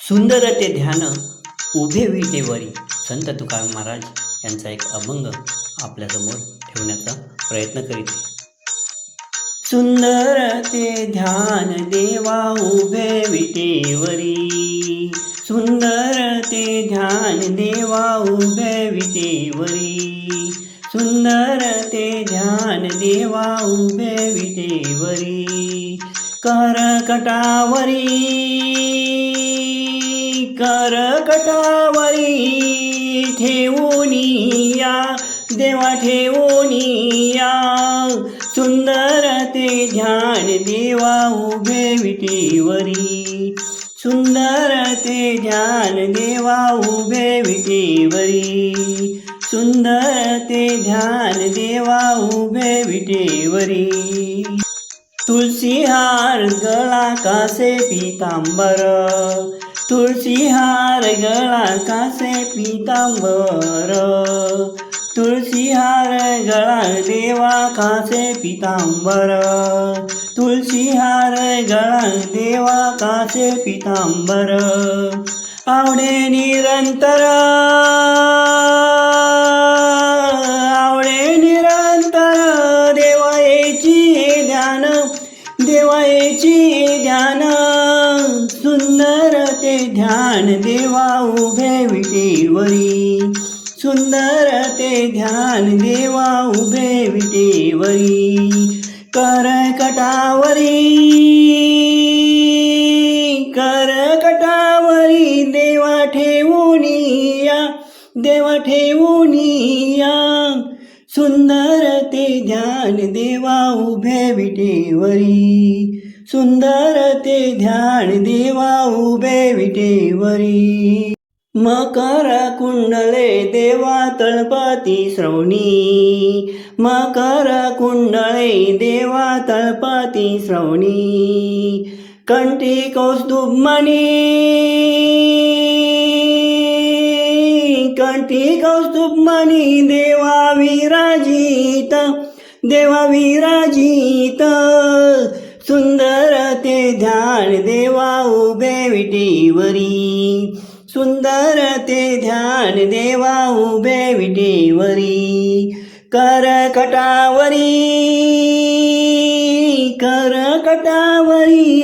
सुंदर ते ध्यान उभे विटेवरी संत तुकाराम महाराज यांचा एक अभंग आपल्यासमोर ठेवण्याचा प्रयत्न करीत आहे. सुंदर ते ध्यान देवा उभे विटेवरी, सुंदर ते ध्यान देवा उभे विटेवरी, सुंदर ते ध्यान देवा उभे विटेवरी, करकटावरी ठेवूनिया देवा ठेवूनिया, सुंदर ते ध्यान देवा उभे विटेवरी, सुंदर ते ध्यान देवा उभे विटेवरी, सुंदर ते ध्यान देवा उभे विटेवरी. तुळशी हार गळा कासे पीतांबर, तुळशी हार गळा कासे पीतांबर, तुळशी हार गळा देवा कासे पीतांबर, तुळशी हार गळा देवा कासे पीतांबर, आवडे निरंतर देवायची ध्यान, सुंदर ते ध्यान देवा उभे विटेवरी, सुंदर ते ध्यान देवा उभे विटेवरी, करकटावरी देवा ठेवूनिया, देवा ठेवूनिया, सुंदर ते ध्यान देवा उभे विटेवरी, सुंदर ते ध्यान देवा उभे विटेवरी. मकर कुंडले देवा तळपती श्रवणी, मकर कुंडले देवा तळपती श्रवणी, कंठी कौस्तुभमणी, कंठी कौस्तुभमणी देवा विराजित, देवा विराजित, सुंदर ते ध्यान देवा उभे विटेवरी, सुंदर ते ध्यान देवा उभे विटेवरी, करकटावरी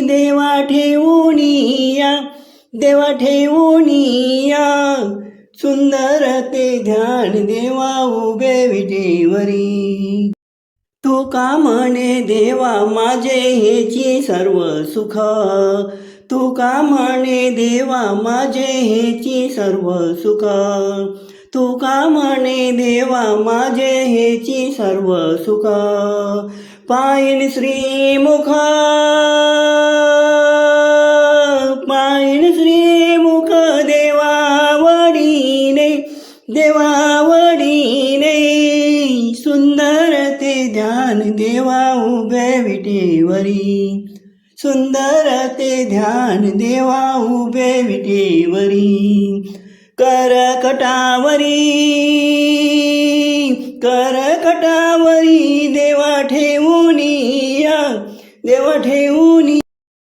देवा ठेवूनिया, देवा ठेवूनिया, सुंदर ते ध्यान देवा उभे विटेवरी. तुका म्हणे देवा माझे हेची सर्व सुख, तुका म्हणे देवा माझे हेची सर्व सुख, तुका म्हणे देवा माझे हेची सर्व सुख, पायीन श्रीमुख, पायीन श्रीमुख देवा वडीने, देवा वडीने, सुंदर ते ध्यान देवा उभे विटेवरी, सुंदर ते ध्यान देवा उभे विटेवरी, करकटावरी देवा ठेवूनिया, देवा ठेवूनिया.